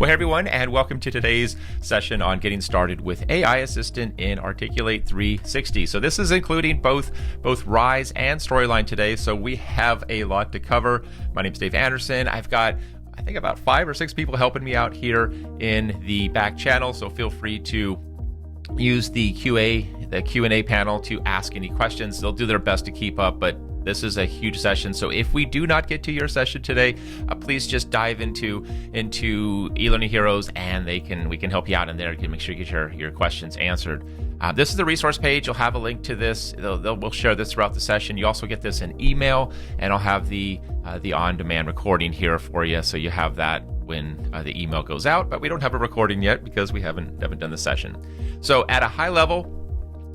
Well, hey everyone, and welcome to today's session on getting started with AI Assistant in Articulate 360. So this is including both Rise and Storyline today, so we have a lot to cover. My name is Dave Anderson. I've got, I think, about 5 or 6 people helping me out here in the back channel, so feel free to use the Q&A panel to ask any questions. They'll do their best to keep up, but this is a huge session, so if we do not get to your session today, please just dive into eLearning Heroes, and we can help you out in there. Make sure you get your questions answered. This is the resource page. You'll have a link to this. We'll share this throughout the session. You also get this in email, and I'll have the on-demand recording here for you, so you have that when the email goes out. But we don't have a recording yet because we haven't done the session. So at a high level,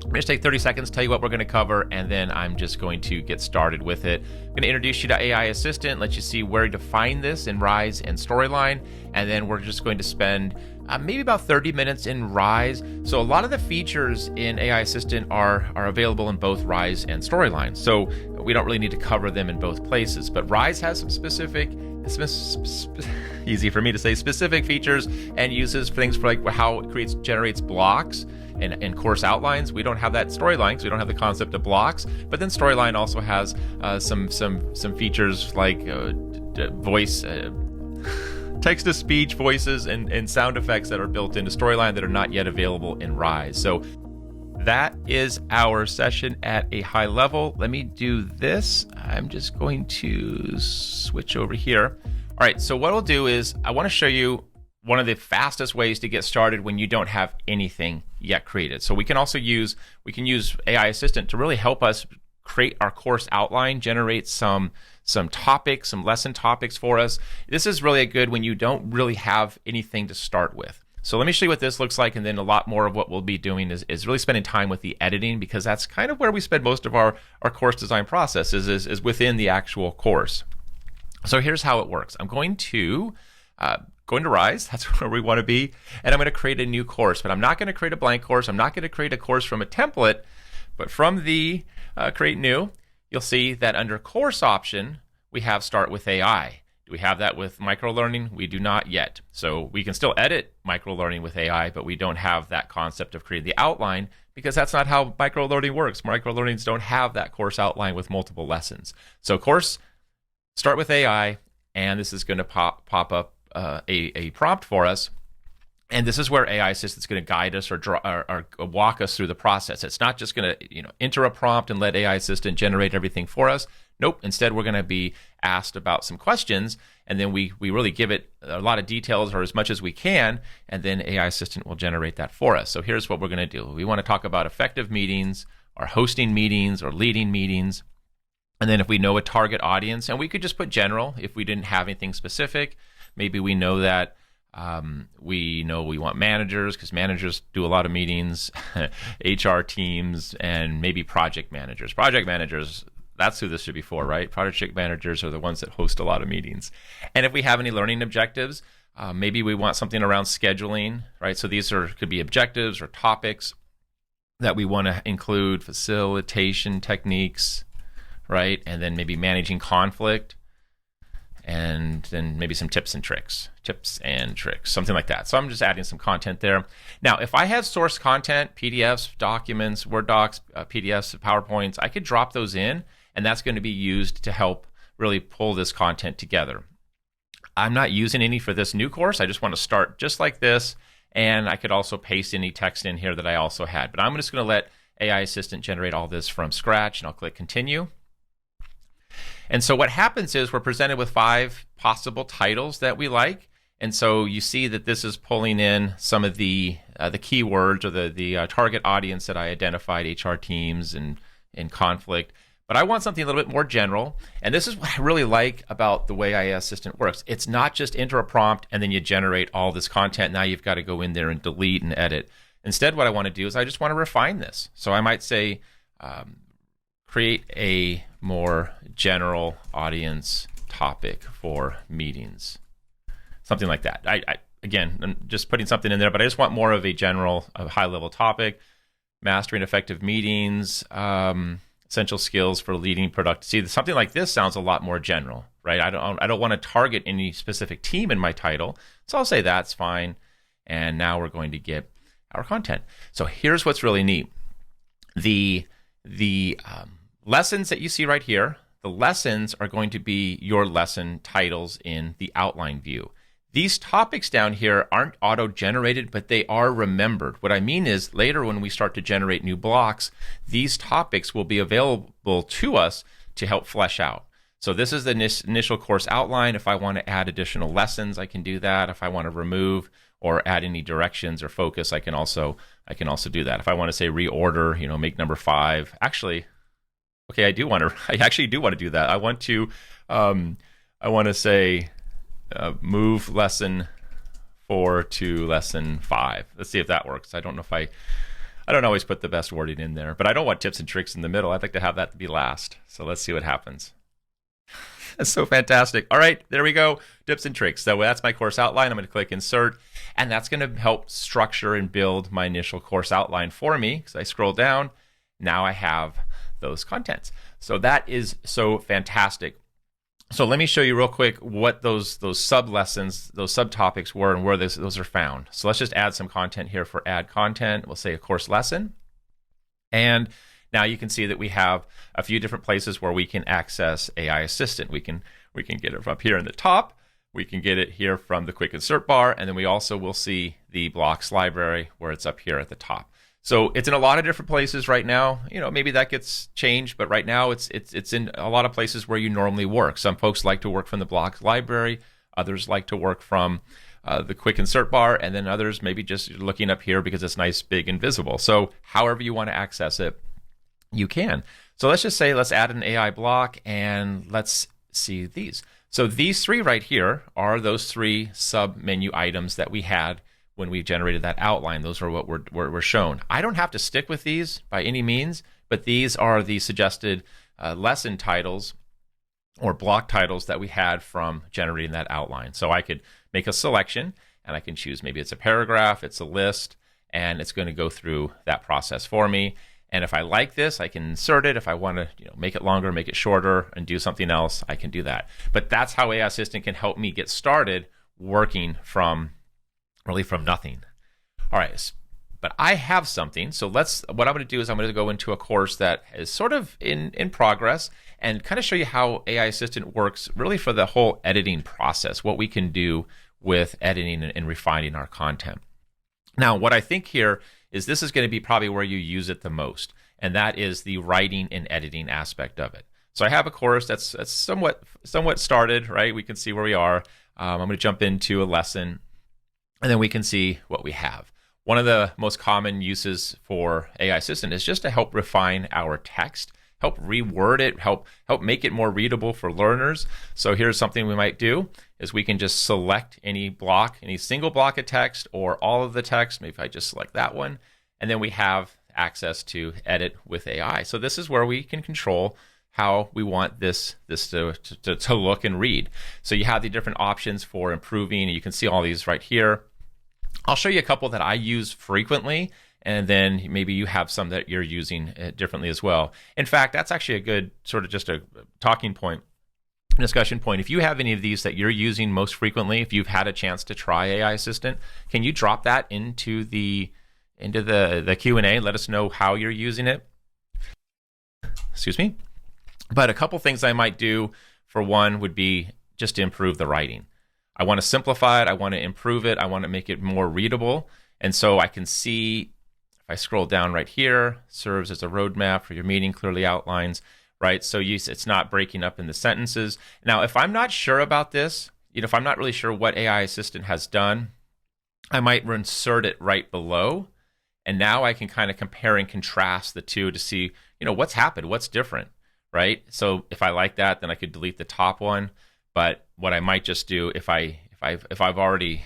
I'm going to take 30 seconds, tell you what we're going to cover, and then I'm just going to get started with it. I'm going to introduce you to AI Assistant, let you see where to find this in Rise and Storyline, and then we're just going to spend maybe about 30 minutes in Rise. So a lot of the features in AI Assistant are available in both Rise and Storyline, so we don't really need to cover them in both places. But Rise has some easy for me to say, specific features and uses for things for like how it generates blocks and course outlines. We don't have that Storyline because we don't have the concept of blocks. But then Storyline also has some features like voice, text-to-speech voices and sound effects that are built into Storyline that are not yet available in Rise. So that is our session at a high level. Let me do this. I'm just going to switch over here. All right, so what I'll do is I want to show you one of the fastest ways to get started when you don't have anything yet created. So we can use AI Assistant to really help us create our course outline, generate some topics, some lesson topics for us. This is really good when you don't really have anything to start with. So let me show you what this looks like, and then a lot more of what we'll be doing is really spending time with the editing, because that's kind of where we spend most of our course design process is within the actual course. So here's how it works. I'm going to Rise, that's where we want to be, and I'm going to create a new course, but I'm not going to create a blank course. I'm not going to create a course from a template, but from the Create New, you'll see that under Course option, we have Start with AI. Do we have that with microlearning? We do not yet. So we can still edit microlearning with AI, but we don't have that concept of creating the outline because that's not how microlearning works. Microlearnings don't have that course outline with multiple lessons. So course, Start with AI, and this is going to pop up a prompt for us. And this is where AI Assistant's going to guide us or walk us through the process. It's not just going to enter a prompt and let AI Assistant generate everything for us. Nope. Instead, we're going to be asked about some questions, and then we really give it a lot of details or as much as we can, and then AI Assistant will generate that for us. So here's what we're going to do. We want to talk about effective meetings or hosting meetings or leading meetings. And then if we know a target audience, and we could just put general if we didn't have anything specific. Maybe we know that we want managers because managers do a lot of meetings, HR teams, and maybe project managers. Project managers, that's who this should be for, right? Project managers are the ones that host a lot of meetings. And if we have any learning objectives, maybe we want something around scheduling, right? So these could be objectives or topics that we want to include, facilitation techniques, right? And then maybe managing conflict, and then maybe some tips and tricks, something like that. So I'm just adding some content there. Now, if I have source content, PDFs, documents, Word docs, PDFs, PowerPoints, I could drop those in, and that's going to be used to help really pull this content together. I'm not using any for this new course. I just want to start just like this, and I could also paste any text in here that I also had. But I'm just going to let AI Assistant generate all this from scratch, and I'll click Continue. And so what happens is we're presented with 5 possible titles that we like. And so you see that this is pulling in some of the keywords or the target audience that I identified, HR teams and conflict. But I want something a little bit more general. And this is what I really like about the way AI Assistant works. It's not just enter a prompt and then you generate all this content. Now you've got to go in there and delete and edit. Instead, what I want to do is I just want to refine this. So I might say, create a more general audience topic for meetings. Something like that. Again, I'm just putting something in there, but I just want more of a general, high-level topic. Mastering effective meetings. essential skills for leading product. See, something like this sounds a lot more general, right? I don't want to target any specific team in my title, so I'll say that's fine. And now we're going to get our content. So here's what's really neat: the lessons that you see right here. The lessons are going to be your lesson titles in the outline view. These topics down here aren't auto-generated, but they are remembered. What I mean is later when we start to generate new blocks, these topics will be available to us to help flesh out. So this is the initial course outline. If I want to add additional lessons, I can do that. If I want to remove or add any directions or focus, I can also do that. If I want to say reorder, make number 5. Actually, okay, I actually do want to do that. I want to say move lesson 4 to lesson 5. Let's see if that works. I don't always put the best wording in there, but I don't want tips and tricks in the middle. I'd like to have that to be last. So let's see what happens. That's so fantastic. All right, there we go. Tips and tricks. So that's my course outline. I'm going to click insert, and that's going to help structure and build my initial course outline for me. Because I scroll down, now I have those contents. So that is so fantastic. So let me show you real quick what those sub-lessons, those subtopics were and where those are found. So let's just add some content here for add content. We'll say a course lesson. And now you can see that we have a few different places where we can access AI Assistant. We can get it from up here in the top. We can get it here from the quick insert bar. And then we also will see the blocks library where it's up here at the top. So it's in a lot of different places right now. Maybe that gets changed, but right now it's in a lot of places where you normally work. Some folks like to work from the blocks library. Others like to work from the quick insert bar, and then others maybe just looking up here because it's nice, big, and visible. So however you want to access it, you can. So let's just say let's add an AI block, and let's see these. So these 3 right here are those 3 sub-menu items that we had when we generated that outline. Those are what were shown. I don't have to stick with these by any means, but these are the suggested lesson titles or block titles that we had from generating that outline. So I could make a selection, and I can choose maybe it's a paragraph, it's a list, and it's going to go through that process for me. And if I like this, I can insert it. If I want to make it longer, make it shorter, and do something else, I can do that. But that's how AI Assistant can help me get started working from nothing. All right, but I have something. So what I'm going to do is I'm going to go into a course that is sort of in progress and kind of show you how AI Assistant works really for the whole editing process, what we can do with editing and refining our content. Now, what I think here is this is going to be probably where you use it the most, and that is the writing and editing aspect of it. So I have a course that's somewhat started, right? We can see where we are. I'm going to jump into a lesson, and then we can see what we have. One of the most common uses for AI Assistant is just to help refine our text, help reword it, help make it more readable for learners. So here's something we might do is we can just select any block, any single block of text or all of the text. Maybe if I just select that one, and then we have access to edit with AI. So this is where we can control how we want this to look and read. So you have the different options for improving. You can see all these right here. I'll show you a couple that I use frequently, and then maybe you have some that you're using differently as well. In fact, that's actually a good sort of just a talking point, discussion point. If you have any of these that you're using most frequently, if you've had a chance to try AI Assistant, can you drop that into the Q&A? Let us know how you're using it. Excuse me. But a couple things I might do, for one, would be just to improve the writing. I want to simplify it. I want to improve it. I want to make it more readable. And so I can see, if I scroll down right here, serves as a roadmap for your meeting, clearly outlines, right? So it's not breaking up in the sentences. Now, if I'm not sure about this, if I'm not really sure what AI Assistant has done, I might insert it right below. And now I can kind of compare and contrast the two to see, what's happened, what's different. Right? So if I like that, then I could delete the top one. But what I might just do, if I already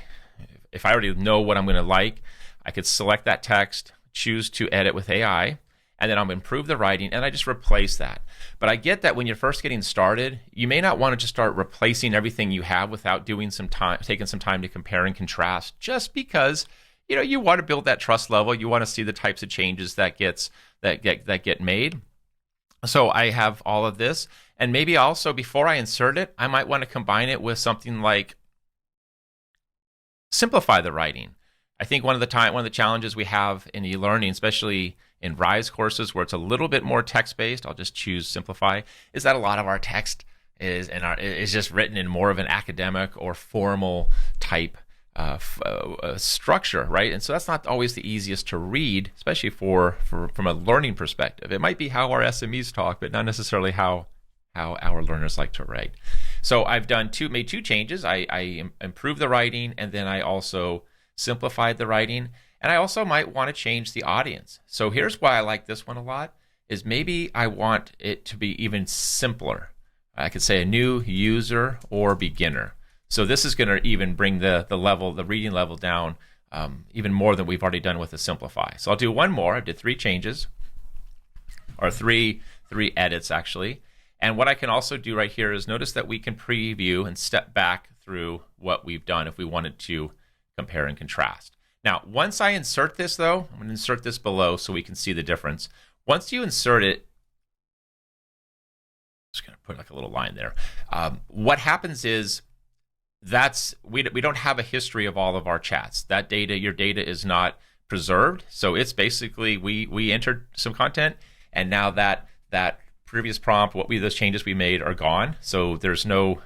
know what I'm going to like, I could select that text, choose to edit with AI, and then I'll improve the writing, and I just replace that. But I get that when you're first getting started, you may not want to just start replacing everything you have without taking some time to compare and contrast, just because you want to build that trust level. You want to see the types of changes that get made. So I have all of this, and maybe also before I insert it, I might want to combine it with something like simplify the writing. I think one of the challenges we have in e-learning, especially in Rise courses where it's a little bit more text-based, I'll just choose simplify, is that a lot of our text is just written in more of an academic or formal type structure, right? And so that's not always the easiest to read, especially from a learning perspective. It might be how our SMEs talk, but not necessarily how our learners like to write. So I've made two changes. I improved the writing, and then I also simplified the writing. And I also might want to change the audience. So here's why I like this one a lot, is maybe I want it to be even simpler. I could say a new user or beginner. So this is going to even bring the reading level down even more than we've already done with the simplify. So I'll do one more. I did three changes, or three edits actually. And what I can also do right here is notice that we can preview and step back through what we've done if we wanted to compare and contrast. Now, once I insert this though, I'm going to insert this below so we can see the difference. Once you insert it, just going to put like a little line there. What happens is we don't have a history of all of our chats. That data, your data is not preserved. So it's basically we entered some content, and now that previous prompt, those changes we made are gone. So there's no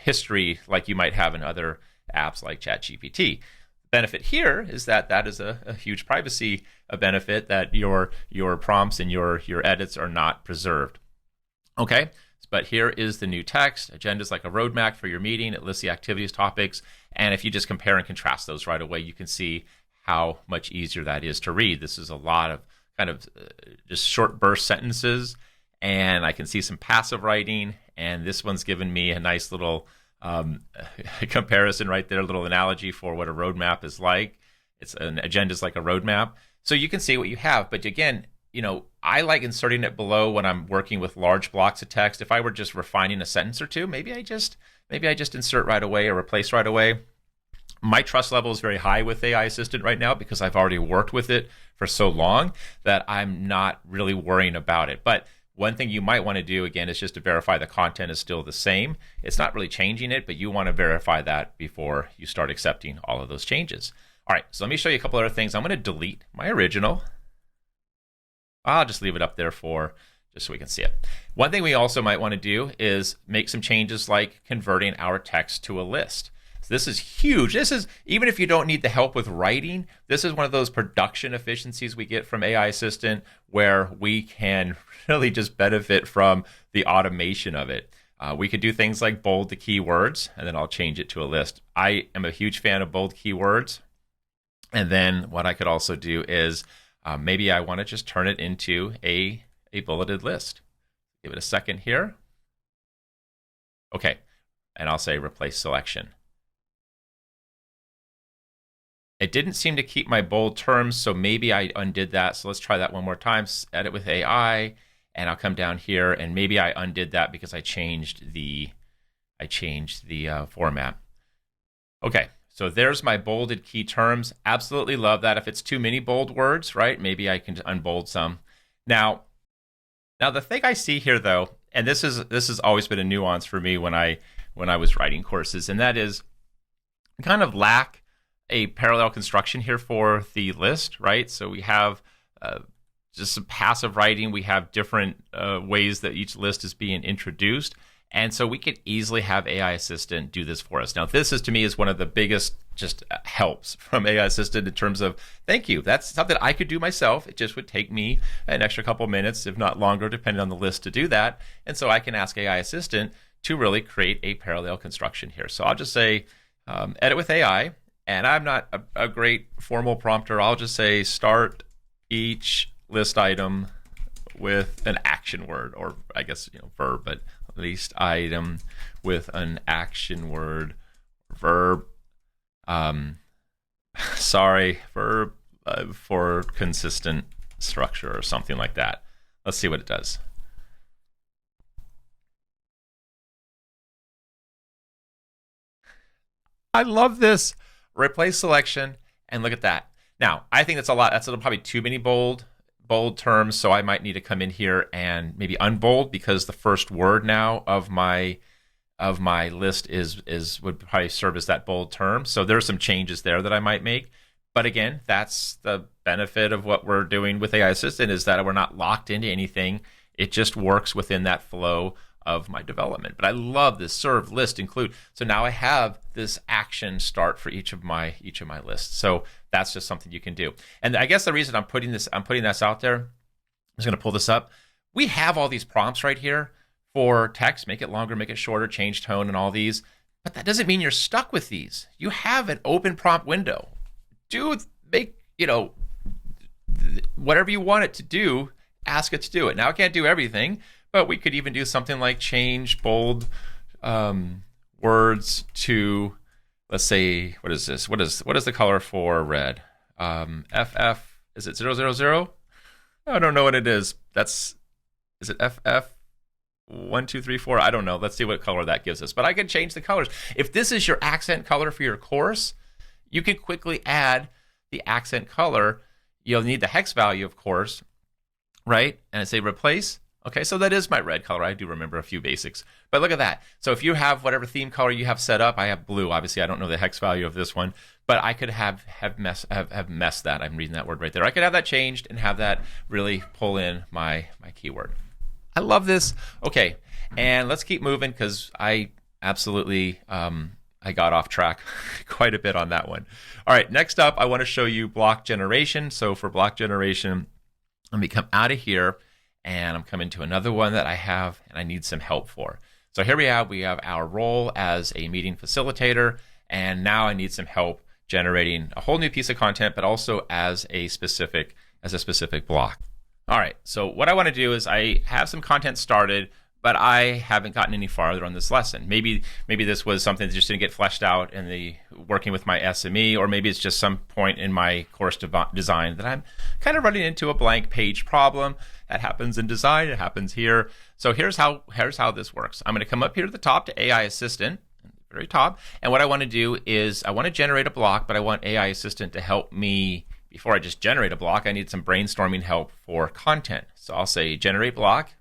history like you might have in other apps like ChatGPT. The benefit here is that is a huge privacy benefit, that your prompts and your edits are not preserved. Okay, but here is the new text. Agenda is like a roadmap for your meeting. It lists the activities, topics, and if you just compare and contrast those right away, you can see how much easier that is to read. This is a lot of kind of just short burst sentences, and I can see some passive writing, and this one's given me a nice little comparison right there, a little analogy for what a roadmap is like. It's an agenda is like a roadmap. So you can see what you have, but again, I like inserting it below when I'm working with large blocks of text. If I were just refining a sentence or two, maybe I just insert right away or replace right away. My trust level is very high with AI Assistant right now because I've already worked with it for so long that I'm not really worrying about it. But one thing you might want to do, again, is just to verify the content is still the same. It's not really changing it, but you want to verify that before you start accepting all of those changes. All right, so let me show you a couple other things. I'm going to delete my original. I'll just leave it up there just so we can see it. One thing we also might want to do is make some changes like converting our text to a list. So this is huge. This is, even if you don't need the help with writing, this is one of those production efficiencies we get from AI Assistant where we can really just benefit from the automation of it. We could do things like bold the keywords, and then I'll change it to a list. I am a huge fan of bold keywords. And then what I could also do is maybe I want to just turn it into a bulleted list. Give it a second here. Okay, and I'll say replace selection. It didn't seem to keep my bold terms, so maybe I undid that. So let's try that one more time. Edit with AI, and I'll come down here, and maybe I undid that because I changed the format. Okay. So there's my bolded key terms. Absolutely love that. If it's too many bold words, right, maybe I can unbold some. Now the thing I see here, though, and this has always been a nuance for me when I was writing courses, and that is I kind of lack a parallel construction here for the list, right? So we have just some passive writing. We have different ways that each list is being introduced. And so we could easily have AI Assistant do this for us. Now, this is, to me, is one of the biggest just helps from AI Assistant in terms of, thank you. That's something I could do myself. It just would take me an extra couple minutes, if not longer, depending on the list, to do that. And so I can ask AI Assistant to really create a parallel construction here. So I'll just say, edit with AI. And I'm not a great formal prompter. I'll just say, start each list item with an action word, or I guess, verb, but list item with an action word, verb, verb for consistent structure or something like that. Let's see what it does. I love this. Replace selection, and look at that. Now, I think that's a lot. That's probably too many bold bold terms, so I might need to come in here and maybe unbold, because the first word now of my list is would probably serve as that bold term. So there's some changes there that I might make. But again, that's the benefit of what we're doing with AI Assistant, is that we're not locked into anything. It just works within that flow of my development. But I love this serve, list, include. So now I have this action start for each of my lists. So that's just something you can do. And I guess the reason I'm putting this out there, I'm just going to pull this up. We have all these prompts right here for text. Make it longer, make it shorter, change tone, and all these. But that doesn't mean you're stuck with these. You have an open prompt window. Make whatever you want it to do, ask it to do it. Now it can't do everything, but we could even do something like change bold words to, let's say, what is this? What is the color for red? FF, is it 000? I don't know what it is. Is it FF 1, 2, 3, 4? I don't know. Let's see what color that gives us. But I can change the colors. If this is your accent color for your course, you can quickly add the accent color. You'll need the hex value, of course, right? And I say replace. Okay, so that is my red color. I do remember a few basics. But look at that. So if you have whatever theme color you have set up, I have blue. Obviously, I don't know the hex value of this one, but I could have messed that. I'm reading that word right there. I could have that changed and have that really pull in my keyword. I love this. Okay, and let's keep moving, because I absolutely I got off track quite a bit on that one. All right, next up, I want to show you block generation. So for block generation, let me come out of here, and I'm coming to another one that I have and I need some help for. So here we have our role as a meeting facilitator, and now I need some help generating a whole new piece of content, but also as a specific block. All right, so what I want to do is I have some content started, but I haven't gotten any farther on this lesson. Maybe this was something that just didn't get fleshed out in the working with my SME, or maybe it's just some point in my course design that I'm kind of running into a blank page problem. That happens in design. It happens here. So here's how this works. I'm going to come up here to the top to AI Assistant, very top, and what I want to do is I want to generate a block, but I want AI Assistant to help me. Before I just generate a block, I need some brainstorming help for content. So I'll say generate block,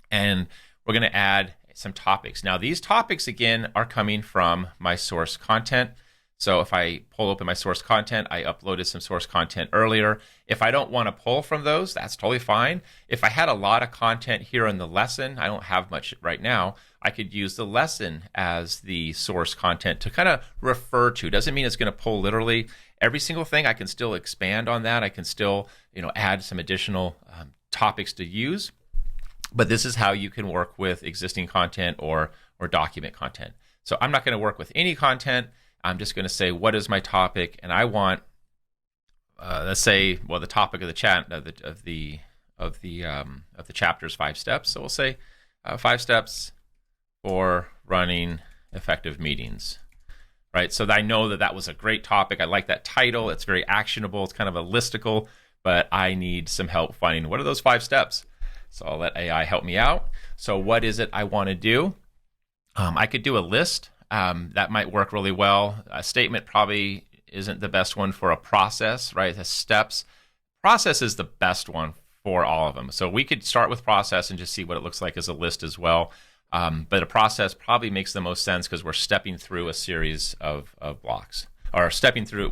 and we're going to add some topics. Now these topics, again, are coming from my source content. So if I pull open my source content, I uploaded some source content earlier. If I don't want to pull from those, that's totally fine. If I had a lot of content here in the lesson, I don't have much right now, I could use the lesson as the source content to kind of refer to. Doesn't mean it's going to pull literally every single thing. I can still expand on that. I can still, add some additional topics to use. But this is how you can work with existing content or document content. So I'm not going to work with any content. I'm just going to say, what is my topic? And I want, let's say, the topic of the chat of the chapter is 5 steps. So we'll say 5 steps for running effective meetings, right? So that I know that was a great topic. I like that title. It's very actionable. It's kind of a listicle, but I need some help finding what are those 5 steps. So I'll let AI help me out. So what is it I want to do? I could do a list. That might work really well. A statement probably isn't the best one for a process, right? The steps. Process is the best one for all of them. So we could start with process and just see what it looks like as a list as well. But a process probably makes the most sense because we're stepping through a series of blocks. We're stepping through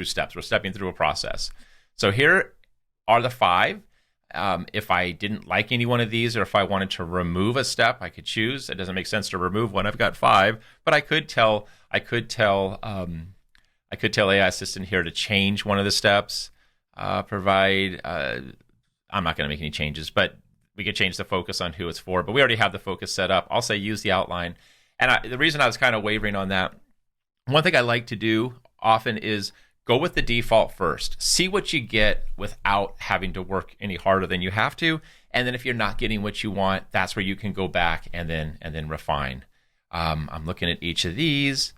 steps. We're stepping through a process. So here are the 5. If I didn't like any one of these, or if I wanted to remove a step, I could choose. It doesn't make sense to remove one. I've got 5, but I could tell AI Assistant here to change one of the steps. Provide. I'm not going to make any changes, but we could change the focus on who it's for. But we already have the focus set up. I'll say use the outline. And the reason I was kind of wavering on that, one thing I like to do often is go with the default first. See what you get without having to work any harder than you have to. And then if you're not getting what you want, that's where you can go back and then refine. I'm looking at each of these.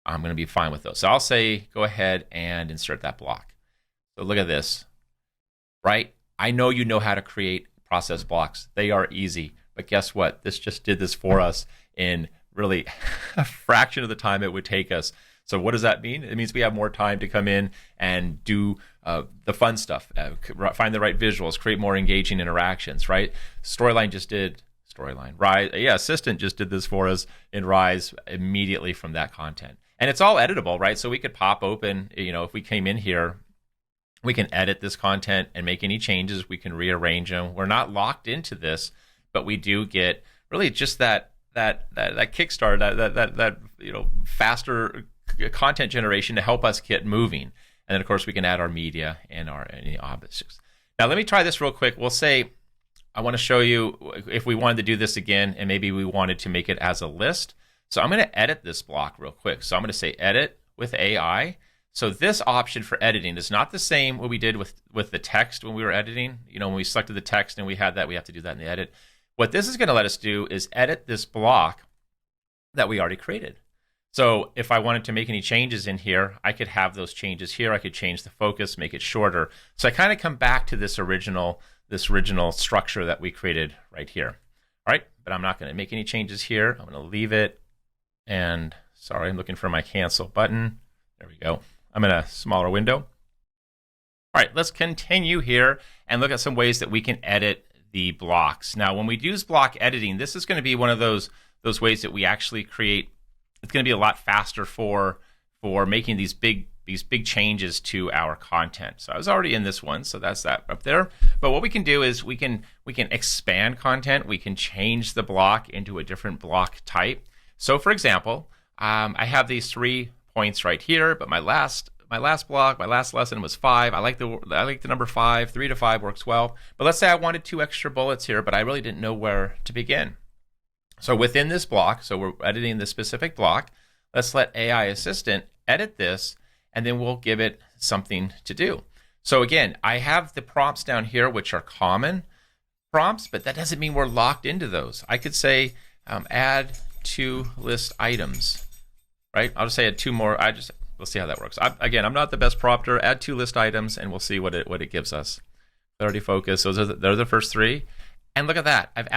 I'm going to be fine with those. So I'll say go ahead and insert that block. So look at this, right? I know you know how to create process blocks. They are easy. But guess what? This just did this for us in really a fraction of the time it would take us. So what does that mean? It means we have more time to come in and do the fun stuff, find the right visuals, create more engaging interactions, right? Rise, Assistant just did this for us in Rise immediately from that content. And it's all editable, right? So we could pop open, if we came in here, we can edit this content and make any changes. We can rearrange them. We're not locked into this, but we do get really just that kickstart, that faster content generation to help us get moving. And then of course we can add our media and any objects. Now let me try this real quick. We'll say I want to show you if we wanted to do this again, and maybe we wanted to make it as a list. So I'm going to edit this block real quick. So I'm going to say edit with AI. So this option for editing is not the same what we did with the text when we were editing. When we selected the text and we had that, we have to do that in the edit. What this is going to let us do is edit this block that we already created. So if I wanted to make any changes in here, I could have those changes here. I could change the focus, make it shorter. So I kind of come back to this original structure that we created right here. All right, but I'm not going to make any changes here. I'm going to leave it. And sorry, I'm looking for my cancel button. There we go. I'm in a smaller window. All right, let's continue here and look at some ways that we can edit the blocks. Now, when we use block editing, this is going to be one of those ways that we actually create. It's going to be a lot faster for making these big changes to our content. So I was already in this one, so that's that up there. But what we can do is we can expand content. We can change the block into a different block type. So for example, I have these 3 points right here, but my last block, my last lesson was 5. I like the number 5. 3 to 5 works well. But let's say I wanted 2 extra bullets here, but I really didn't know where to begin. So within this block, so we're editing this specific block, let's let AI Assistant edit this, and then we'll give it something to do. So again, I have the prompts down here, which are common prompts, but that doesn't mean we're locked into those. I could say add 2 list items, right? I'll just say add 2 more. We'll see how that works. I'm not the best prompter. Add 2 list items, and we'll see what it gives us. Clarity, focus. They're the first 3, and look at that. I've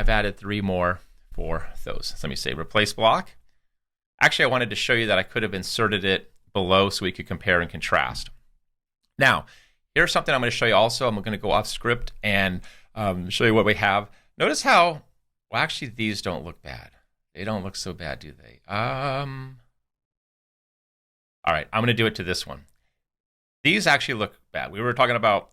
added 3 more for those. So let me say replace block. Actually, I wanted to show you that I could have inserted it below so we could compare and contrast. Now, here's something I'm going to show you also. I'm going to go off script and show you what we have. Notice how, well, actually, these don't look bad. They don't look so bad, do they? All right, I'm going to do it to this one. These actually look bad. We were talking about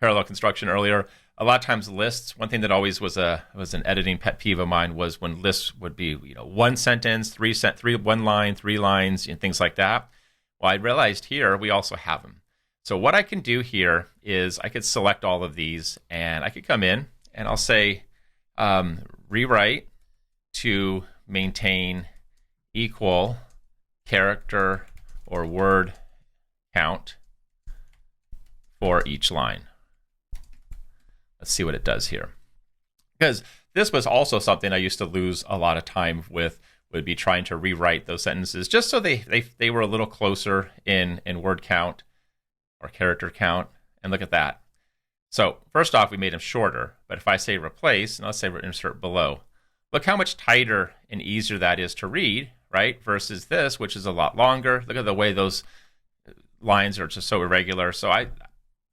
parallel construction earlier. A lot of times lists, one thing that always was an editing pet peeve of mine was when lists would be 1 sentence, 1 line, 3 lines, and things like that. Well, I realized here we also have them. So what I can do here is I could select all of these, and I could come in and I'll say rewrite to maintain equal character or word count for each line. Let's see what it does here. Because this was also something I used to lose a lot of time with, would be trying to rewrite those sentences just so they were a little closer in word count or character count. And look at that. So first off, we made them shorter. But if I say replace, and let's say we're insert below, look how much tighter and easier that is to read, right? Versus this, which is a lot longer. Look at the way those lines are just so irregular. So I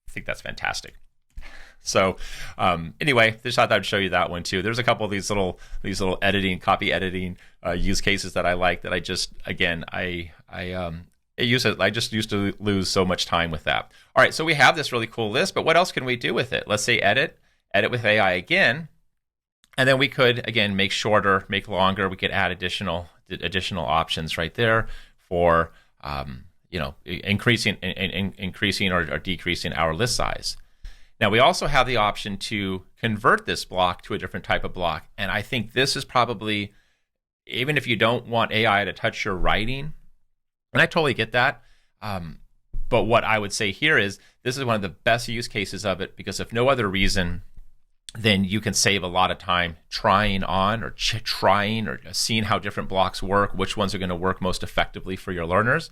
think that's fantastic. So anyway, just thought I'd show you that one too. There's a couple of these little copy editing use cases that I like that I just, again, I just used to lose so much time with that. All right, so we have this really cool list, but what else can we do with it? Let's say edit with AI again, and then we could, again, make shorter, make longer. We could add additional options right there for increasing or decreasing our list size. Now, we also have the option to convert this block to a different type of block. And I think this is probably, even if you don't want AI to touch your writing, and I totally get that, but what I would say here is this is one of the best use cases of it, because if no other reason, then you can save a lot of time trying on or trying or seeing how different blocks work, which ones are going to work most effectively for your learners.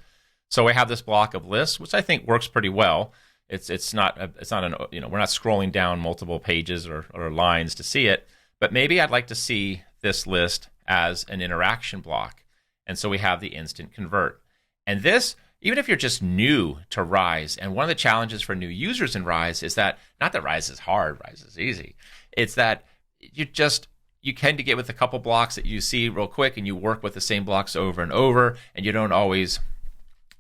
So we have this block of lists, which I think works pretty well. It's not we're not scrolling down multiple pages or lines to see it, but maybe I'd like to see this list as an interaction block. And so we have the instant convert. And this, even if you're just new to Rise, and one of the challenges for new users in Rise is that, not that Rise is hard, Rise is easy. It's that you tend to get with a couple blocks that you see real quick, and you work with the same blocks over and over, and you don't always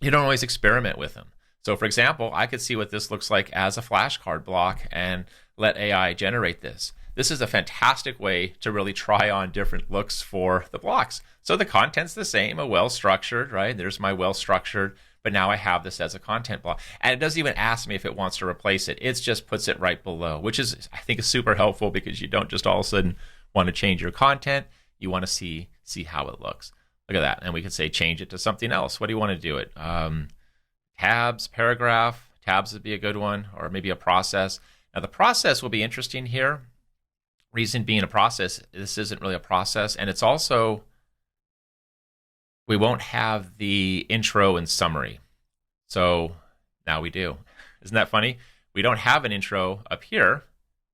experiment with them. So for example, I could see what this looks like as a flashcard block and let AI generate this. This is a fantastic way to really try on different looks for the blocks. So the content's the same, a well-structured, right? There's my well-structured, but now I have this as a content block. And it doesn't even ask me if it wants to replace it. It just puts it right below, which is, I think, is super helpful because you don't just all of a sudden want to change your content. You want to see how it looks. Look at that. And we could say change it to something else. What do you want to do it? Tabs, paragraph. Tabs would be a good one, or maybe a process. Now the process will be interesting here. Reason being a process, this isn't really a process, and it's also, we won't have the intro and summary. So now we do. Isn't that funny? We don't have an intro up here,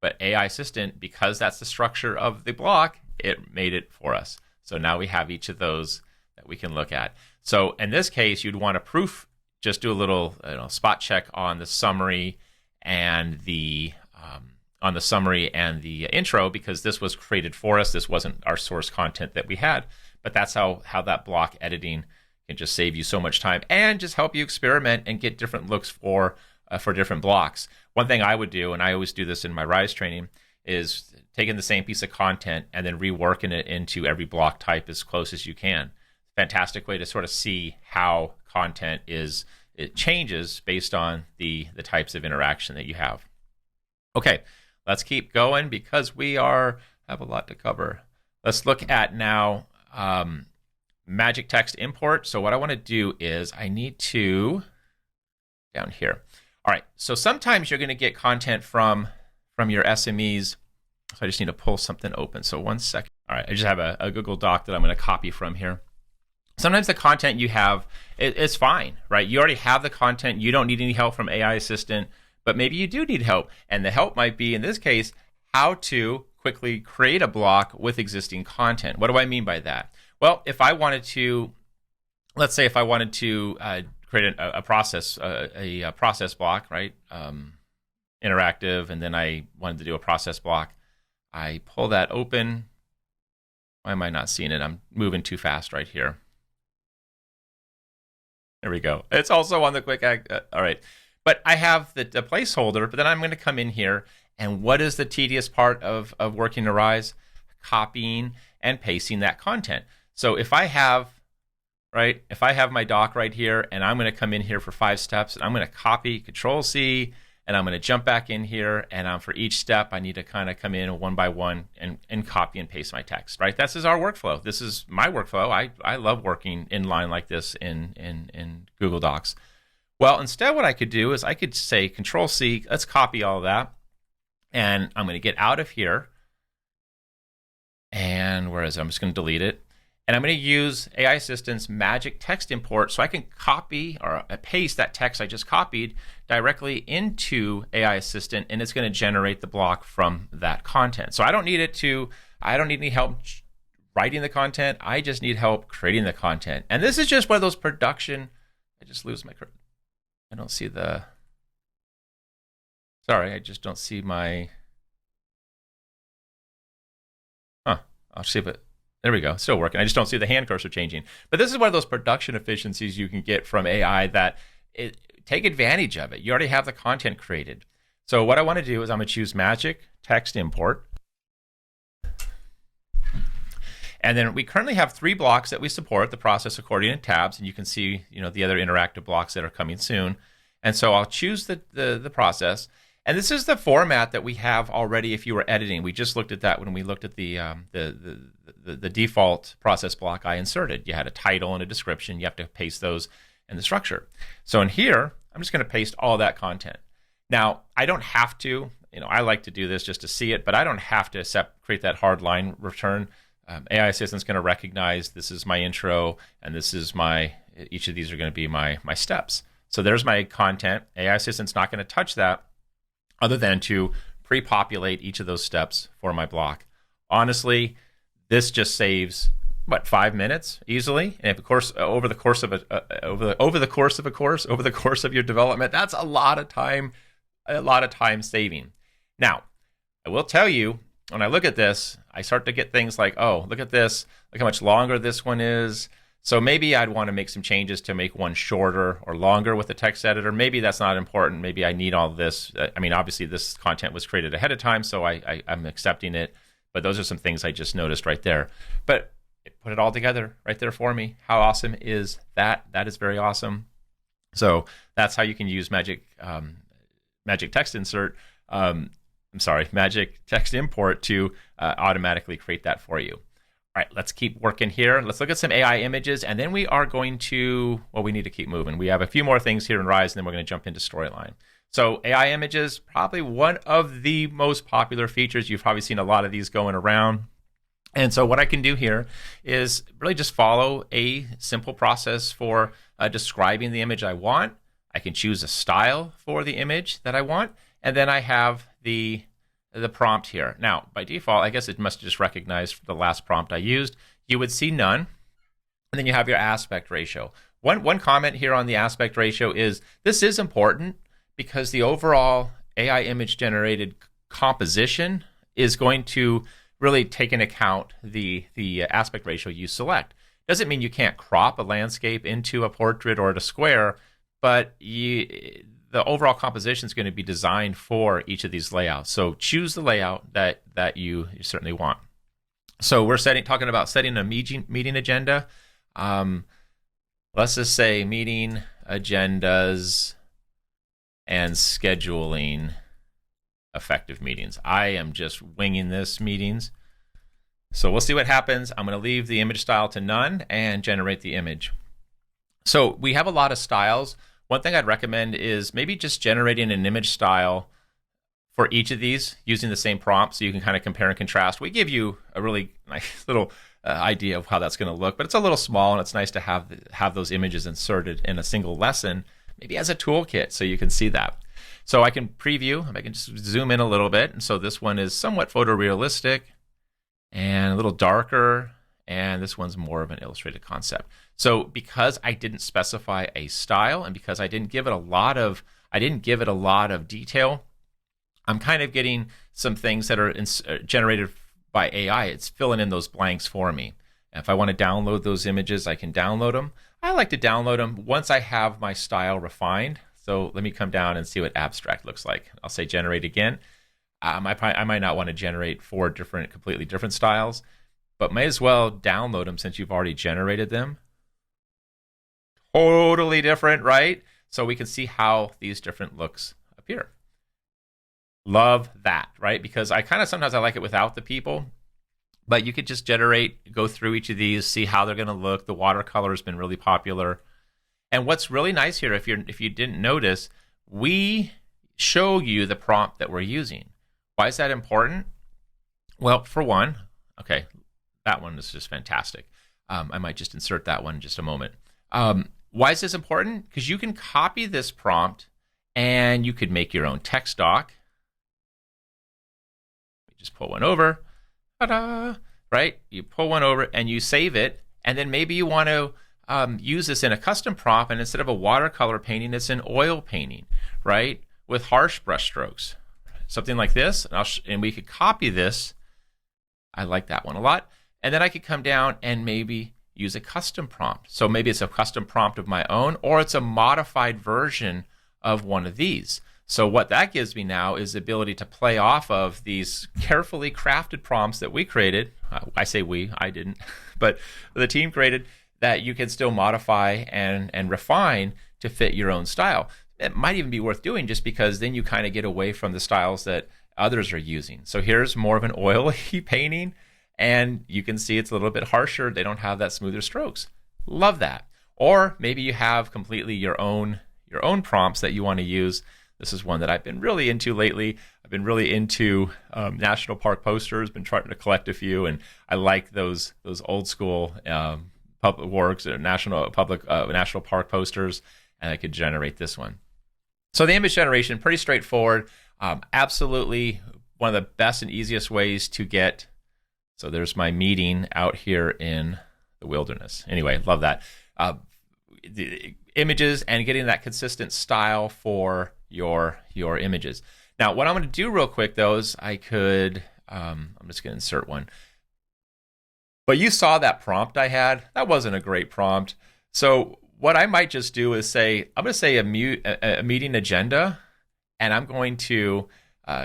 but AI Assistant, because that's the structure of the block, it made it for us. So now we have each of those that we can look at. So in this case, you'd want to just do a little spot check on the summary and the intro, because this was created for us. This wasn't our source content that we had, but that's how that block editing can just save you so much time and just help you experiment and get different looks for different blocks. One thing I would do, and I always do this in my Rise training, is taking the same piece of content and then reworking it into every block type as close as you can. Fantastic way to sort of see how content it changes based on the types of interaction that you have. Okay, let's keep going because we have a lot to cover. Let's look at now magic text import. So what I want to do is I need to, down here. All right, so sometimes you're going to get content from your SMEs. So I just need to pull something open. So 1 second. All right, I just have a Google Doc that I'm going to copy from here. Sometimes the content you have is fine, right? You already have the content. You don't need any help from AI Assistant, but maybe you do need help. And the help might be, in this case, how to quickly create a block with existing content. What do I mean by that? Well, if I wanted to, let's say if I wanted to create a process block, right? Interactive, and then I wanted to do a process block. I pull that open. Why am I not seeing it? I'm moving too fast right here. There we go. It's also on the quick all right. But I have the placeholder, but then I'm going to come in here, and what is the tedious part of working in Rise? Copying and pasting that content. So if I have my doc right here, and I'm going to come in here for 5 steps, and I'm going to copy, Control-C, and I'm going to jump back in here, and for each step, I need to kind of come in one by one and copy and paste my text, right? This is our workflow. This is my workflow. I love working inline like this in Google Docs. Well, instead what I could do is I could say Control-C, let's copy all of that, and I'm going to get out of here, and where is it? I'm just going to delete it. And I'm going to use AI Assistant's magic text import so I can copy or paste that text I just copied directly into AI Assistant, and it's going to generate the block from that content. So I don't need any help writing the content. I just need help creating the content. And this is just one of those production, I just don't see my, I'll see if it, there we go, still working. I just don't see the hand cursor changing. But this is one of those production efficiencies you can get from AI that take advantage of it. You already have the content created. So what I want to do is I'm going to choose Magic Text Import. And then we currently have 3 blocks that we support, the process, accordion, and tabs. And you can see the other interactive blocks that are coming soon. And so I'll choose the process. And this is the format that we have already if you were editing. We just looked at that when we looked at the default process block I inserted. You had a title and a description. You have to paste those in the structure. So in here, I'm just going to paste all that content. Now, I don't have to. I like to do this just to see it, but I don't have to create that hard line return. AI Assistant's going to recognize this is my intro, and this is each of these are going to be my steps. So there's my content. AI Assistant's not going to touch that, other than to pre-populate each of those steps for my block. Honestly, this just saves what, 5 minutes easily. And of course, over the course of your development, that's a lot of time saving. Now, I will tell you, when I look at this, I start to get things like, oh, look at this, look how much longer this one is. So maybe I'd want to make some changes to make one shorter or longer with the text editor. Maybe that's not important. Maybe I need all this. I mean, obviously this content was created ahead of time, so I'm accepting it. But those are some things I just noticed right there. But it put it all together right there for me. How awesome is that? That is very awesome. So that's how you can use Magic Text Insert. Magic Text Import to automatically create that for you. All right, let's keep working here. Let's look at some AI images, and then we are going to, well, we need to keep moving. We have a few more things here in Rise, and then we're going to jump into Storyline. So AI images, probably one of the most popular features. You've probably seen a lot of these going around. And so what I can do here is really just follow a simple process for describing the image I want. I can choose a style for the image that I want, and then I have the prompt here. Now, by default, I guess it must just recognize the last prompt I used. You would see none, and then you have your aspect ratio. One comment here on the aspect ratio is this is important because the overall AI image generated composition is going to really take into account the aspect ratio you select. Doesn't mean you can't crop a landscape into a portrait or a square, but the overall composition is going to be designed for each of these layouts. So choose the layout that you certainly want. So we're talking about setting a meeting agenda. Let's just say meeting agendas and scheduling effective meetings. I am just winging this meetings. So we'll see what happens. I'm going to leave the image style to none and generate the image. So we have a lot of styles. One thing I'd recommend is maybe just generating an image style for each of these using the same prompt so you can kind of compare and contrast. We give you a really nice little idea of how that's going to look, but it's a little small and it's nice to have those images inserted in a single lesson, maybe as a toolkit so you can see that. So I can preview, I can just zoom in a little bit. And so this one is somewhat photorealistic and a little darker, and this one's more of an illustrated concept. So because I didn't specify a style and because I didn't give it a lot of detail, I'm kind of getting some things that are generated by AI. It's filling in those blanks for me. And if I want to download those images, I can download them. I like to download them once I have my style refined. So let me come down and see what abstract looks like. I'll say generate again. I might not want to generate 4 completely different styles, but may as well download them since you've already generated them. Totally different, right? So we can see how these different looks appear. Love that, right? Because sometimes I like it without the people, but you could just go through each of these, see how they're going to look. The watercolor has been really popular. And what's really nice here, if you didn't notice, we show you the prompt that we're using. Why is that important? Well, for one, okay, that one is just fantastic. I might just insert that one in just a moment. Why is this important? Because you can copy this prompt and you could make your own text doc. Just pull one over, ta-da, right? You pull one over and you save it, and then maybe you want to use this in a custom prompt, and instead of a watercolor painting, it's an oil painting, right? With harsh brush strokes. Something like this, and we could copy this. I like that one a lot. And then I could come down and maybe use a custom prompt. So maybe it's a custom prompt of my own, or it's a modified version of one of these. So what that gives me now is the ability to play off of these carefully crafted prompts that we created. I say we, I didn't, but the team created, that you can still modify and refine to fit your own style. It might even be worth doing just because then you kind of get away from the styles that others are using. So here's more of an oily painting, and you can see it's a little bit harsher. They don't have that smoother strokes. Love that. Or maybe you have completely your own prompts that you want to use. This is one that I've been really into lately. I've been really into national park posters, been trying to collect a few, and I like those old school public works or national park posters, and I could generate this one. So the image generation, pretty straightforward. Absolutely one of the best and easiest ways to get. So there's my meeting out here in the wilderness. Anyway, love that. The images and getting that consistent style for your images. Now, what I'm going to do real quick, though, is I could, I'm just going to insert one. But you saw that prompt I had. That wasn't a great prompt. So what I might just do is say, I'm going to say a meeting agenda, and I'm going to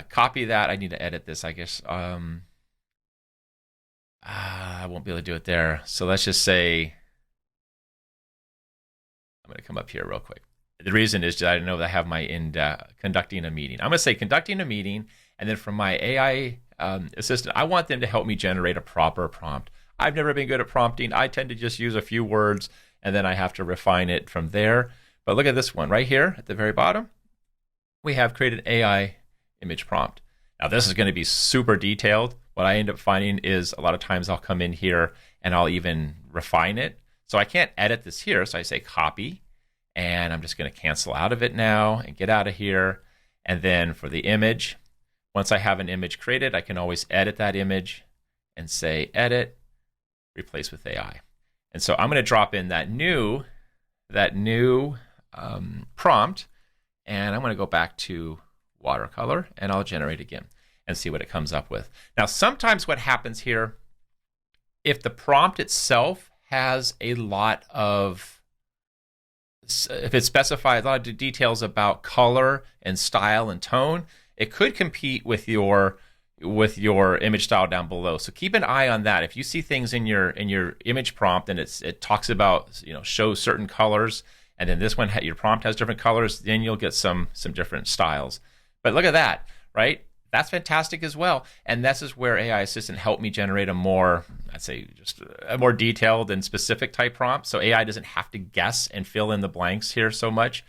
copy that. I need to edit this, I guess. I won't be able to do it there. So let's just say, I'm going to come up here real quick. The reason is that I know that I have my conducting a meeting. I'm going to say conducting a meeting, and then from my AI assistant, I want them to help me generate a proper prompt. I've never been good at prompting. I tend to just use a few words, and then I have to refine it from there. But look at this one right here at the very bottom. We have created an AI image prompt. Now, this is going to be super detailed. What I end up finding is a lot of times I'll come in here and I'll even refine it. So I can't edit this here. So I say copy, and I'm just going to cancel out of it now and get out of here. And then for the image, once I have an image created, I can always edit that image and say edit, replace with AI. And so I'm going to drop in that new prompt, and I'm going to go back to watercolor, and I'll generate again and see what it comes up with. Now, sometimes what happens here, if the prompt itself has a lot of, if it specifies a lot of details about color and style and tone, it could compete with your image style down below. So keep an eye on that. If you see things in your image prompt and it talks about, shows certain colors, and then this one, your prompt has different colors, then you'll get some different styles. But look at that, right? That's fantastic as well. And this is where AI Assistant helped me generate a more, I'd say, just a more detailed and specific type prompt. So AI doesn't have to guess and fill in the blanks here so much.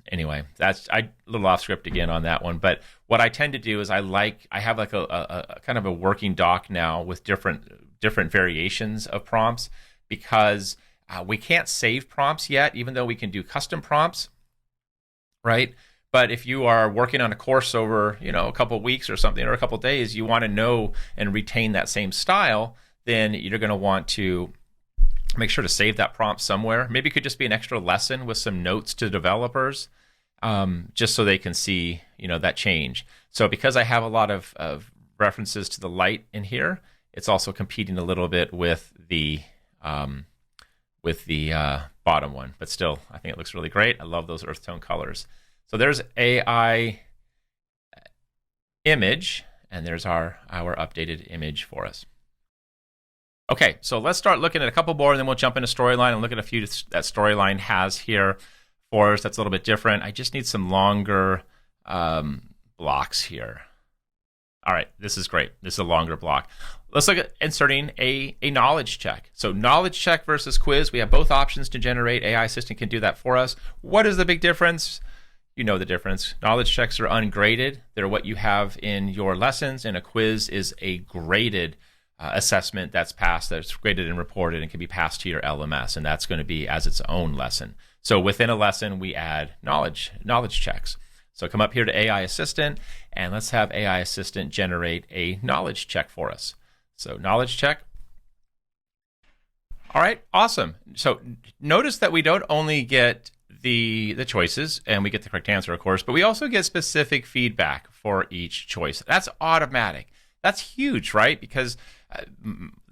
Anyway, that's a little off script again on that one. But what I tend to do is I have like a kind of a working doc now with different variations of prompts, because we can't save prompts yet, even though we can do custom prompts, right? But if you are working on a course over, a couple of weeks or something, or a couple of days, you want to know and retain that same style, then you're going to want to make sure to save that prompt somewhere. Maybe it could just be an extra lesson with some notes to developers, just so they can see, that change. So because I have a lot of references to the light in here, it's also competing a little bit with the bottom one. But still, I think it looks really great. I love those earth tone colors. So there's AI image, and there's our updated image for us. Okay, so let's start looking at a couple more, and then we'll jump into storyline and look at a few that storyline has here for us that's a little bit different. I just need some longer blocks here. All right, this is great. This is a longer block. Let's look at inserting a knowledge check. So knowledge check versus quiz. We have both options to generate. AI Assistant can do that for us. What is the big difference? You know the difference. Knowledge checks are ungraded. They're what you have in your lessons, and a quiz is a graded assessment that's passed, that's graded and reported, and can be passed to your LMS, and that's going to be as its own lesson. So within a lesson, we add knowledge checks. So come up here to AI Assistant, and let's have AI Assistant generate a knowledge check for us. So knowledge check. All right, awesome. So notice that we don't only get the choices, and we get the correct answer, of course, but we also get specific feedback for each choice. That's automatic. That's huge, right? Because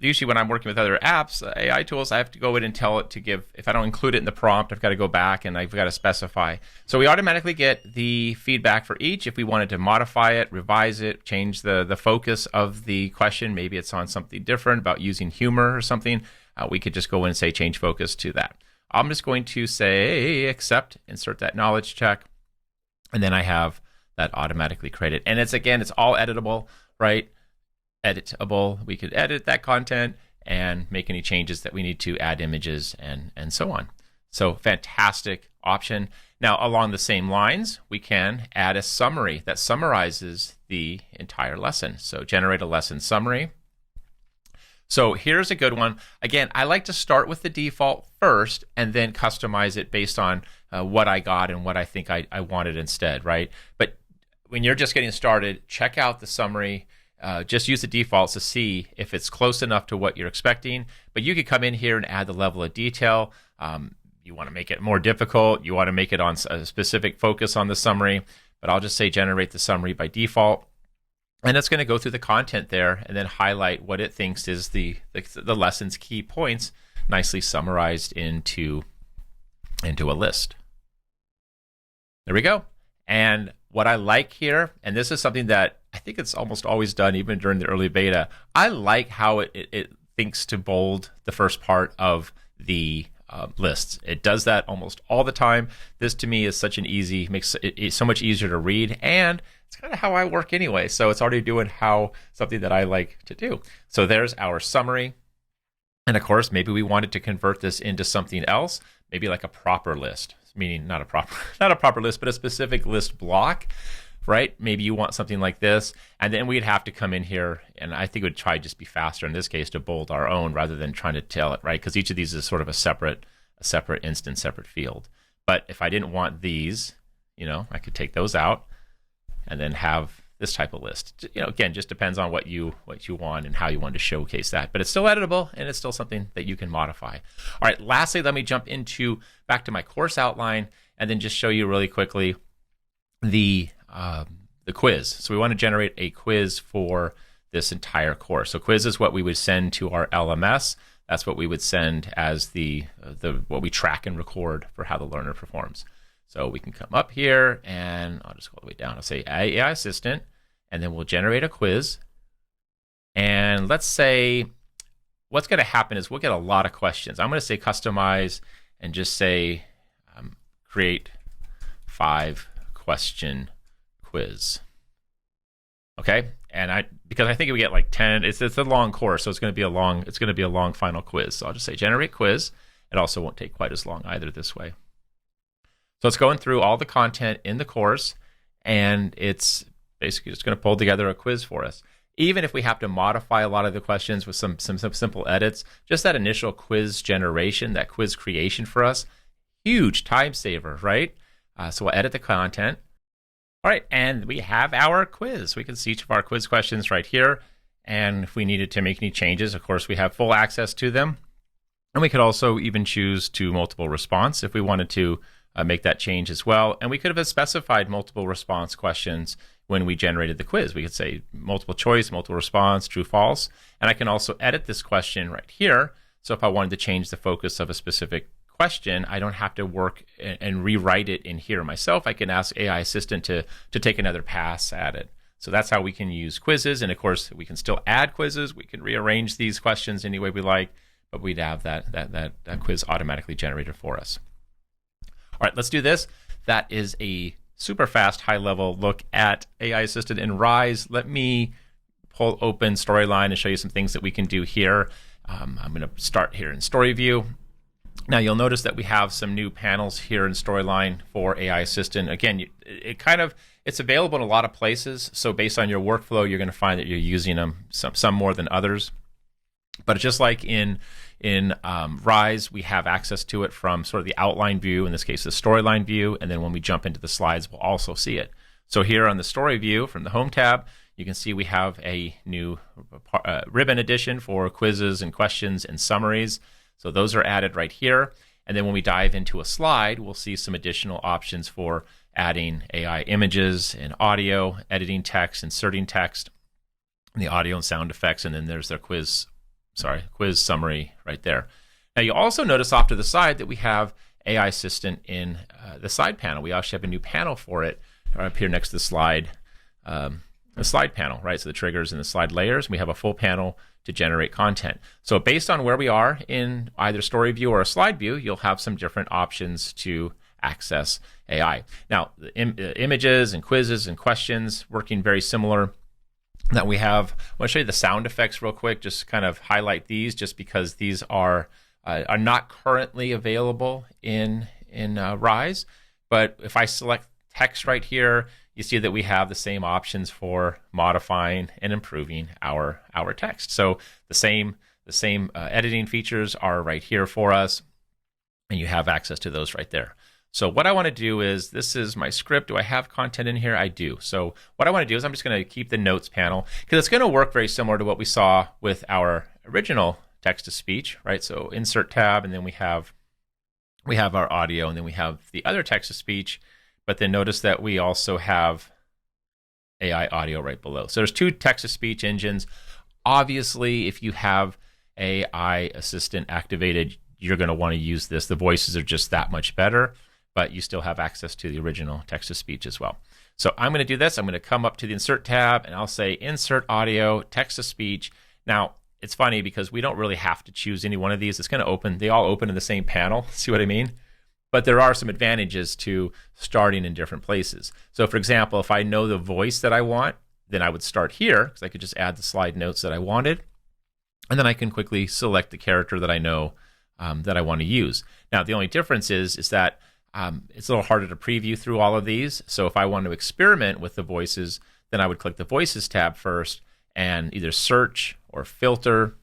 usually when I'm working with other apps, AI tools, I have to go in and tell it to give, if I don't include it in the prompt, I've got to go back and I've got to specify. So we automatically get the feedback for each. If we wanted to modify it, revise it, change the focus of the question, maybe it's on something different about using humor or something, we could just go in and say change focus to that. I'm just going to say accept, insert that knowledge check, and then I have that automatically created. And it's all editable, right? Editable. We could edit that content and make any changes that we need to, add images and so on. So fantastic option. Now, along the same lines, we can add a summary that summarizes the entire lesson. So generate a lesson summary. So here's a good one. Again, I like to start with the default first and then customize it based on what I got and what I think I wanted instead, right? But when you're just getting started, check out the summary. just use the defaults to see if it's close enough to what you're expecting. But you could come in here and add the level of detail. You want to make it more difficult. You want to make it on a specific focus on the summary. But I'll just say generate the summary by default. And it's going to go through the content there and then highlight what it thinks is the lesson's key points, nicely summarized into a list. There we go. And what I like here, and this is something that I think it's almost always done even during the early beta, I like how it thinks to bold the first part of the lists. It does that almost all the time. This to me is such an easy, makes it so much easier to read, and it's kind of how I work anyway. So it's already doing something that I like to do. So there's our summary. And of course, maybe we wanted to convert this into something else, maybe like a proper list, meaning not a proper list, but a specific list block, right? Maybe you want something like this, and then we'd have to come in here, and I think it would try just be faster in this case to bold our own rather than trying to tell it, right? Because each of these is sort of a separate instance, separate field. But if I didn't want these, I could take those out and then have this type of list. Again, just depends on what you want and how you want to showcase that. But it's still editable, and it's still something that you can modify. All right, lastly, let me jump back to my course outline and then just show you really quickly the quiz. So we want to generate a quiz for this entire course. So quiz is what we would send to our LMS. That's what we would send as what we track and record for how the learner performs. So we can come up here, and I'll just go all the way down. I'll say AI Assistant, and then we'll generate a quiz. And let's say what's going to happen is we'll get a lot of questions. I'm going to say customize and just say create 5-question quiz. Okay, and because I think we get like 10. It's a long course, so it's going to be a long final quiz. So I'll just say generate quiz. It also won't take quite as long either this way. So it's going through all the content in the course, and it's basically just going to pull together a quiz for us. Even if we have to modify a lot of the questions with some simple edits, just that initial quiz generation, that quiz creation for us, huge time saver, right? So we'll edit the content. All right, and we have our quiz. We can see each of our quiz questions right here. And if we needed to make any changes, of course, we have full access to them. And we could also even choose to multiple response if we wanted to make that change as well. And we could have specified multiple response questions when we generated the quiz. We could say multiple choice, multiple response, true, false. And I can also edit this question right here. So if I wanted to change the focus of a specific question, I don't have to work and rewrite it in here myself. I can ask AI Assistant to take another pass at it. So that's how we can use quizzes. And of course, we can still add quizzes. We can rearrange these questions any way we like, but we'd have that quiz automatically generated for us. All right, let's do this. That is a super fast, high-level look at AI Assistant in Rise. Let me pull open Storyline and show you some things that we can do here. I'm going to start here in Story View. Now, you'll notice that we have some new panels here in Storyline for AI Assistant. Again, it's available in a lot of places. So based on your workflow, you're going to find that you're using them some more than others. But just like in Rise, we have access to it from sort of the outline view, in this case, the storyline view, and then when we jump into the slides, we'll also see it. So here on the story view from the Home tab, you can see we have a new ribbon addition for quizzes and questions and summaries. So those are added right here. And then when we dive into a slide, we'll see some additional options for adding AI images and audio, editing text, inserting text, and the audio and sound effects, and then there's their quiz summary right there. Now you also notice off to the side that we have AI Assistant in the side panel. We actually have a new panel for it up here next to the slide panel, right? So the triggers and the slide layers. We have a full panel to generate content. So based on where we are in either story view or a slide view, you'll have some different options to access AI. Now, the images and quizzes and questions working very similar. That we have. I want to show you the sound effects real quick, just kind of highlight these just because these are not currently available in Rise. But if I select text right here, you see that we have the same options for modifying and improving our text. So the same editing features are right here for us, and you have access to those right there. So what I want to do is, this is my script. Do I have content in here? I do. So what I want to do is I'm just going to keep the notes panel, because it's going to work very similar to what we saw with our original text-to-speech, right? So insert tab, and then we have our audio, and then we have the other text-to-speech, but then notice that we also have AI audio right below. So there's two text-to-speech engines. Obviously, if you have AI assistant activated, you're going to want to use this. The voices are just that much better, but you still have access to the original text-to-speech as well. So I'm going to do this. I'm going to come up to the Insert tab, and I'll say Insert Audio, Text-to-Speech. Now, it's funny because we don't really have to choose any one of these. It's going to open. They all open in the same panel. See what I mean? But there are some advantages to starting in different places. So, for example, if I know the voice that I want, then I would start here, because I could just add the slide notes that I wanted. And then I can quickly select the character that I know that I want to use. Now, the only difference is that it's a little harder to preview through all of these. So if I want to experiment with the voices, then I would click the Voices tab first and either search or filter,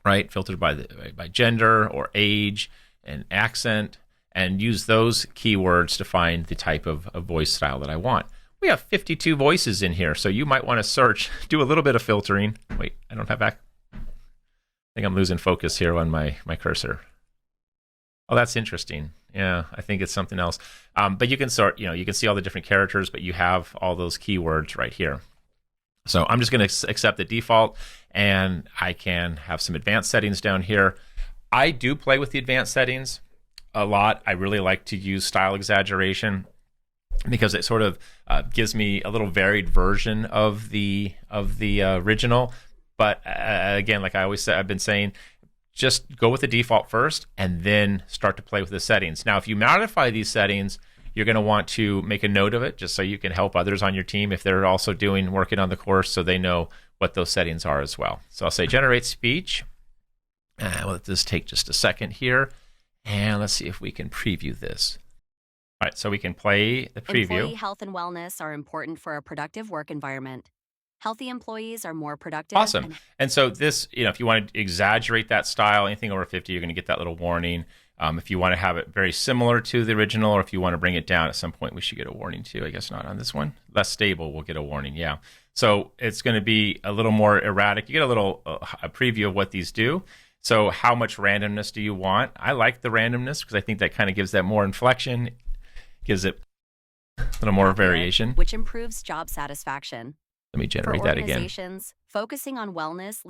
right? Filter by gender or age and accent, and use those keywords to find the type of voice style that I want. We have 52 voices in here, so you might want to search, do a little bit of filtering. Wait, I don't have back. I think I'm losing focus here on my cursor. Oh, that's interesting. Yeah, I think it's something else. But you can sort, you can see all the different characters, but you have all those keywords right here. So I'm just going to accept the default, and I can have some advanced settings down here. I do play with the advanced settings a lot. I really like to use style exaggeration because it sort of gives me a little varied version of the original. But again, like I always say, I've been saying, just go with the default first and then start to play with the settings. Now, if you modify these settings, you're going to want to make a note of it just so you can help others on your team if they're also working on the course, so they know what those settings are as well. So I'll say generate speech. We'll let this take just a second here. And let's see if we can preview this. All right, so we can play the preview. Employee health and wellness are important for a productive work environment. Healthy employees are more productive. Awesome. And so this, if you want to exaggerate that style, anything over 50, you're going to get that little warning. If you want to have it very similar to the original, or if you want to bring it down at some point, we should get a warning too. I guess not on this one. Less stable, we'll get a warning. Yeah. So it's going to be a little more erratic. You get a little a preview of what these do. So how much randomness do you want? I like the randomness because I think that kind of gives that more inflection, gives it a little more variation, which improves job satisfaction. Let me generate that again. Organizations focusing on wellness,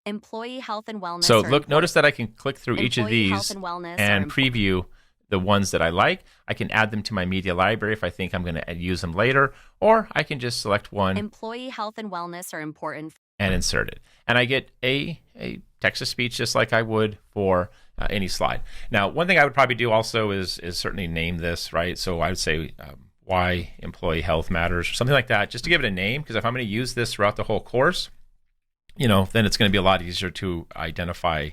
employee health and wellness. So notice that I can click through each of these and preview the ones that I like. I can add them to my media library if I think I'm going to use them later, or I can just select one. Employee health and wellness are important. And insert it. And I get a text-to-speech just like I would for any slide. Now, one thing I would probably do also is certainly name this, right? So I would say why employee health matters, or something like that, just to give it a name, because if I'm going to use this throughout the whole course, then it's going to be a lot easier to identify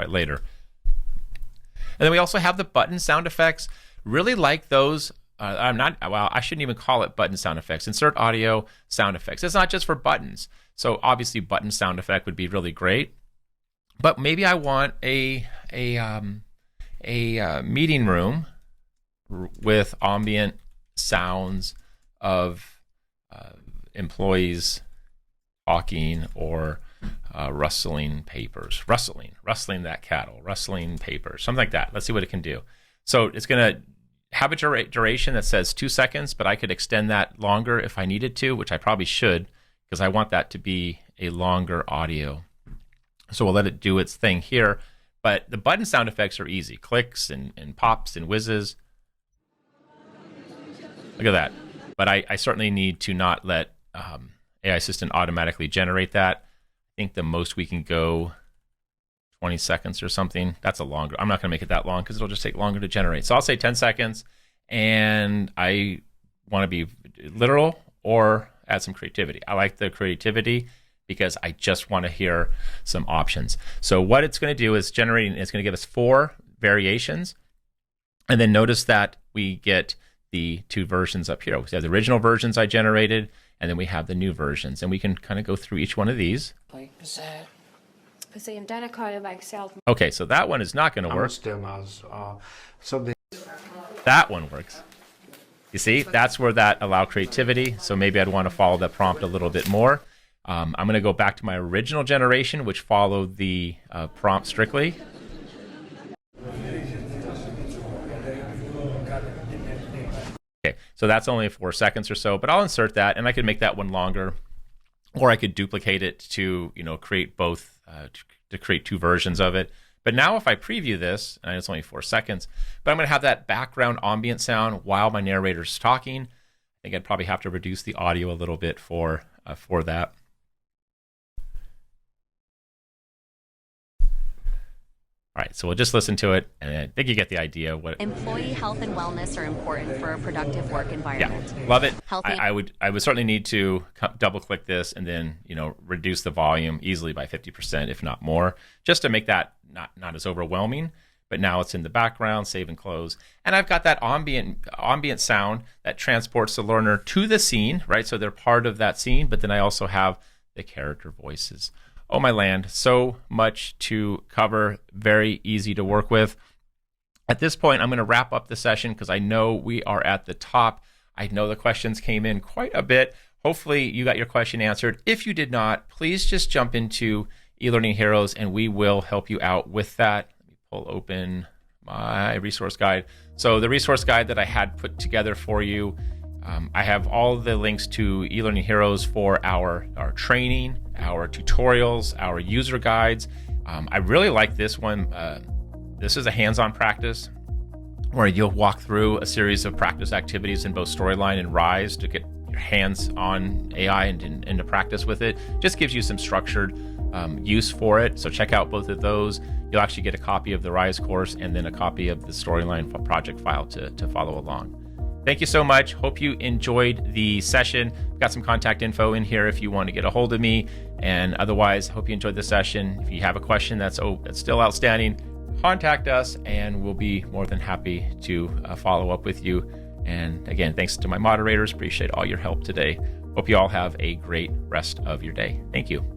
later. And then we also have the button sound effects. Really like those. I shouldn't even call it button sound effects. Insert audio sound effects. It's not just for buttons. So obviously button sound effect would be really great. But maybe I want a meeting room with ambient sounds of employees talking or rustling papers, rustling that cattle, rustling papers, something like that. Let's see what it can do. So it's going to have a duration that says 2 seconds, but I could extend that longer if I needed to, which I probably should, because I want that to be a longer audio. So we'll let it do its thing here. But the button sound effects are easy. Clicks and pops and whizzes. Look at that. But I certainly need to not let AI Assistant automatically generate that. I think the most we can go 20 seconds or something. That's a longer. I'm not going to make it that long because it'll just take longer to generate. So I'll say 10 seconds. And I want to be literal or add some creativity. I like the creativity because I just want to hear some options. So what it's going to do is it's going to give us 4 variations. And then notice that we get the 2 versions up here. We have the original versions I generated, and then we have the new versions. And we can kind of go through each one of these. Okay, so that one is not going to work. That one works. You see, that's where that allow creativity. So maybe I'd want to follow that prompt a little bit more. I'm going to go back to my original generation, which followed the prompt strictly. Okay, so that's only 4 seconds or so, but I'll insert that, and I could make that one longer, or I could duplicate it to, create both, to create 2 versions of it. But now if I preview this, and it's only 4 seconds, but I'm going to have that background ambient sound while my narrator's talking. I think I'd probably have to reduce the audio a little bit for that. All right, so we'll just listen to it, and I think you get the idea. What employee health and wellness are important for a productive work environment. Yeah, love it. I would certainly need to double click this and then reduce the volume easily by 50%, if not more, just to make that not as overwhelming. But now it's in the background, save and close, and I've got that ambient sound that transports the learner to the scene, right? So they're part of that scene, but then I also have the character voices. Oh my land, so much to cover, very easy to work with. At this point, I'm going to wrap up the session because I know we are at the top. I know the questions came in quite a bit. Hopefully you got your question answered. If you did not, please just jump into eLearning Heroes and we will help you out with that. Let me pull open my resource guide. So the resource guide that I had put together for you, I have all the links to eLearning Heroes for our training, our tutorials, our user guides. I really like this one. This is a hands-on practice where you'll walk through a series of practice activities in both Storyline and Rise to get your hands on AI and into practice with it. Just gives you some structured use for it. So check out both of those. You'll actually get a copy of the Rise course and then a copy of the Storyline project file to follow along. Thank you so much. Hope you enjoyed the session. Got some contact info in here if you want to get a hold of me. And otherwise, hope you enjoyed the session. If you have a question that's still outstanding, contact us and we'll be more than happy to follow up with you. And again, thanks to my moderators. Appreciate all your help today. Hope you all have a great rest of your day. Thank you.